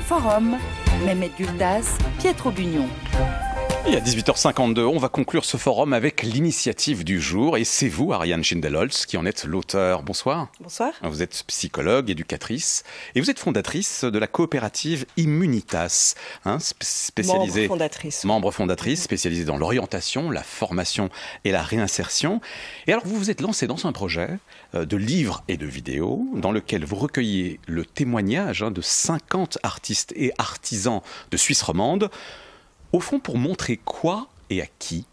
Forum, Mehmet Gültaz, Pietro Bugnon. Et à 18h52, on va conclure ce forum avec l'initiative du jour. Et c'est vous, Ariane Schindelholz, qui en êtes l'auteur. Bonsoir. Bonsoir. Vous êtes psychologue, éducatrice, et vous êtes fondatrice de la coopérative Immunitas, spécialisée... Membre fondatrice, spécialisée dans l'orientation, la formation et la réinsertion. Et alors, vous vous êtes lancé dans un projet de livres et de vidéos, dans lequel vous recueillez le témoignage de 50 artistes et artisans de Suisse romande, au fond, pour montrer quoi et à qui?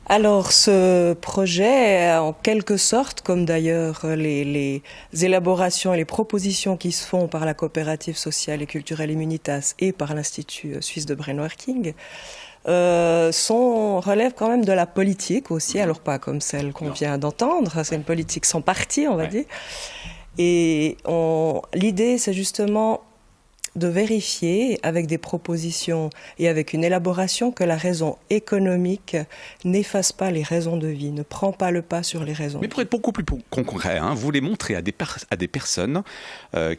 Alors, ce projet, en quelque sorte, comme d'ailleurs les élaborations et les propositions qui se font par la coopérative sociale et culturelle Immunitas et par l'Institut suisse de brainworking, relèvent quand même de la politique aussi, alors pas comme celle qu'on vient d'entendre, c'est une politique sans parti, on va dire. Et l'idée, c'est justement de vérifier avec des propositions et avec une élaboration que la raison économique n'efface pas les raisons de vie, ne prend pas le pas sur les raisons. Mais pour être beaucoup plus concret, vous les montrez à des personnes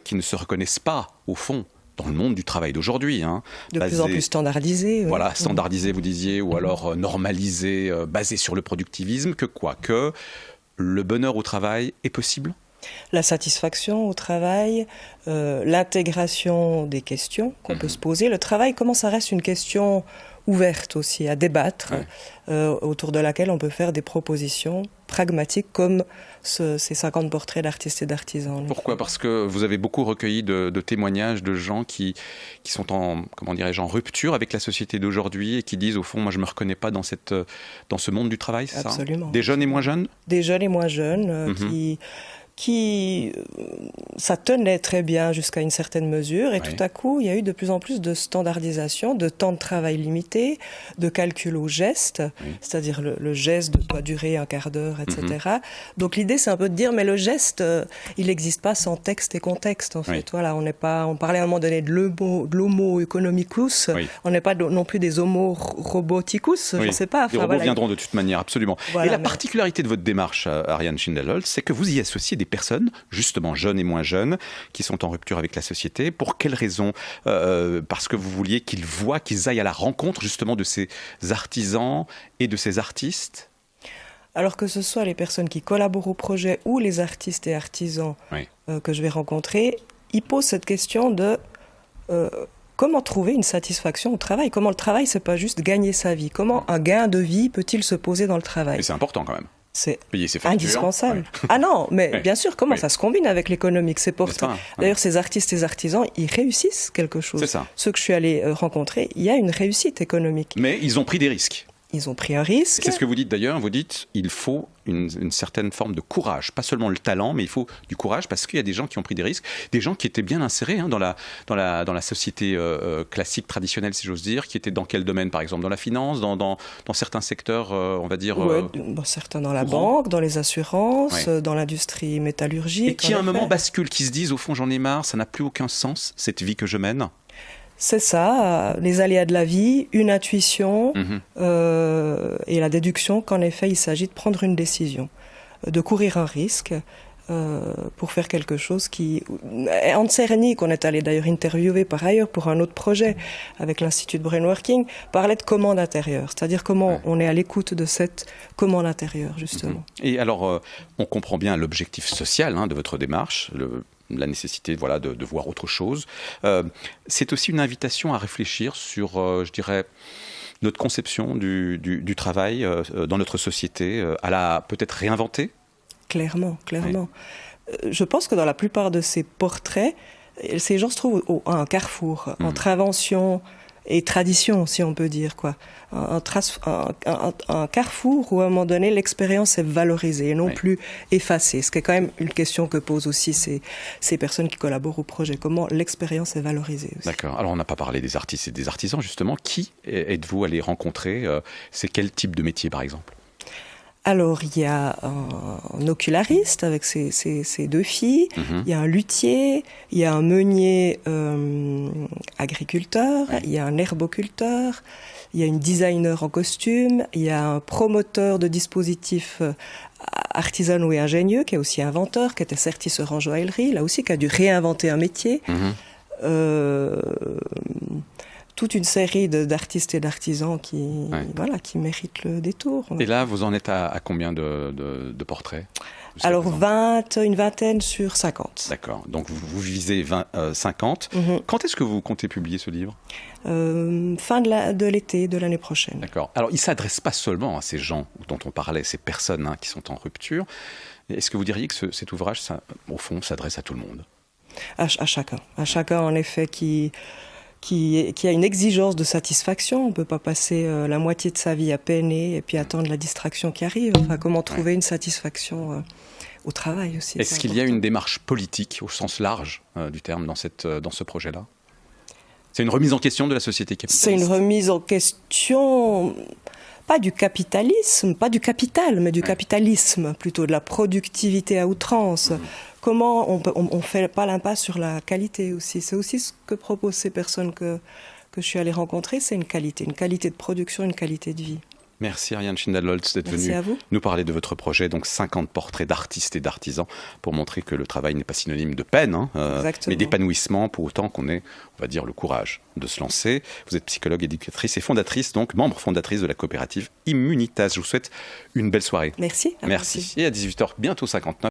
qui ne se reconnaissent pas, au fond, dans le monde du travail d'aujourd'hui. De plus en plus standardisé. Oui. Voilà, standardisé, vous disiez, ou alors normalisé, basé sur le productivisme, que le bonheur au travail est possible ? La satisfaction au travail, l'intégration des questions qu'on peut se poser. Le travail, comment ça reste une question ouverte aussi à débattre, autour de laquelle on peut faire des propositions pragmatiques comme ces 50 portraits d'artistes et d'artisans. Pourquoi ? Parce que vous avez beaucoup recueilli de témoignages de gens qui sont en rupture avec la société d'aujourd'hui et qui disent au fond, moi je ne me reconnais pas dans ce monde du travail, c'est ça ? Absolument. Des jeunes et moins jeunes ? Des jeunes et moins jeunes ça tenait très bien jusqu'à une certaine mesure et tout à coup, il y a eu de plus en plus de standardisation, de temps de travail limité, de calcul au geste, c'est-à-dire le geste doit durer un quart d'heure, etc. Donc l'idée, c'est un peu de dire, mais le geste, il n'existe pas sans texte et contexte, en fait. Voilà, on parlait à un moment donné de l'homo economicus, on n'est pas non plus des homo roboticus, je ne sais pas. Les robots viendront de toute manière, absolument. Voilà, et la particularité de votre démarche, Ariane Schindelholz, c'est que vous y associez des personnes, justement jeunes et moins jeunes, qui sont en rupture avec la société. Pour quelles raisons ? Parce que vous vouliez qu'ils aillent à la rencontre justement de ces artisans et de ces artistes ? Alors que ce soit les personnes qui collaborent au projet ou les artistes et artisans que je vais rencontrer, ils posent cette question de comment trouver une satisfaction au travail ? Comment le travail, c'est pas juste gagner sa vie ? Comment un gain de vie peut-il se poser dans le travail ? Et c'est important quand même. C'est factures, indispensable. Ah non, mais bien sûr, comment ça se combine avec l'économique ? C'est pour ça. D'ailleurs, ces artistes et artisans, ils réussissent quelque chose. C'est ça. Ceux que je suis allée rencontrer, il y a une réussite économique. Mais ils ont pris des risques. Ils ont pris un risque. C'est ce que vous dites d'ailleurs. Vous dites il faut une certaine forme de courage. Pas seulement le talent, mais il faut du courage parce qu'il y a des gens qui ont pris des risques, des gens qui étaient bien insérés dans la société classique, traditionnelle, si j'ose dire, qui étaient dans quel domaine, par exemple ? Dans la finance, dans certains secteurs, on va dire... certains dans la banque, dans les assurances, dans l'industrie métallurgique. Et qui à un moment basculent, qui se disent, au fond, j'en ai marre, ça n'a plus aucun sens, cette vie que je mène. C'est ça, les aléas de la vie, une intuition et la déduction qu'en effet il s'agit de prendre une décision, de courir un risque pour faire quelque chose qui... Hans Cerny, qu'on est allé d'ailleurs interviewer par ailleurs pour un autre projet avec l'Institut de brainworking, parlait de commande intérieure, c'est-à-dire comment on est à l'écoute de cette commande intérieure justement. Et alors, on comprend bien l'objectif social de votre démarche, la nécessité de voir autre chose. C'est aussi une invitation à réfléchir sur, je dirais, notre conception du travail dans notre société, à la peut-être réinventer. Clairement. Je pense que dans la plupart de ces portraits, ces gens se trouvent à un carrefour entre invention et tradition, si on peut dire, quoi. Un carrefour où, à un moment donné, l'expérience est valorisée et non plus effacée. Ce qui est quand même une question que posent aussi ces personnes qui collaborent au projet. Comment l'expérience est valorisée aussi. D'accord. Alors, on n'a pas parlé des artistes et des artisans, justement. Qui êtes-vous allé rencontrer ? C'est quel type de métier, par exemple ? Alors, il y a un oculariste avec ses deux filles, il y a un luthier, il y a un meunier agriculteur, il y a un herboculteur, il y a une designer en costume, il y a un promoteur de dispositifs artisanaux et ingénieux, qui est aussi inventeur, qui était certisseur en joaillerie, là aussi, qui a dû réinventer un métier. toute une série d'artistes et d'artisans qui méritent le détour. Et là, vous en êtes à combien de portraits? Alors, une vingtaine sur 50. D'accord. Donc, vous visez 50. Quand est-ce que vous comptez publier ce livre? Fin de l'été de l'année prochaine. D'accord. Alors, il ne s'adresse pas seulement à ces gens dont on parlait, ces personnes qui sont en rupture. Est-ce que vous diriez que cet ouvrage, au fond, s'adresse à tout le monde? À chacun. À chacun, en effet, qui a une exigence de satisfaction. On ne peut pas passer la moitié de sa vie à peiner et puis attendre la distraction qui arrive. Enfin, comment trouver une satisfaction au travail aussi. Est-ce qu'il y a une démarche politique au sens large du terme dans ce projet-là? C'est une remise en question de la société capitaliste? C'est une remise en question, pas du capitalisme, pas du capital, mais du capitalisme, plutôt de la productivité à outrance. Comment on fait pas l'impasse sur la qualité aussi. C'est aussi ce que proposent ces personnes que je suis allée rencontrer, c'est une qualité de production, une qualité de vie. Merci Ariane Schindler-Lolz d'être venue nous parler de votre projet, donc 50 portraits d'artistes et d'artisans, pour montrer que le travail n'est pas synonyme de peine, mais d'épanouissement, pour autant qu'on ait, on va dire, le courage de se lancer. Vous êtes psychologue, éducatrice et fondatrice, donc membre fondatrice de la coopérative Immunitas. Je vous souhaite une belle soirée. Merci. Merci. Et à 18h, bientôt 59.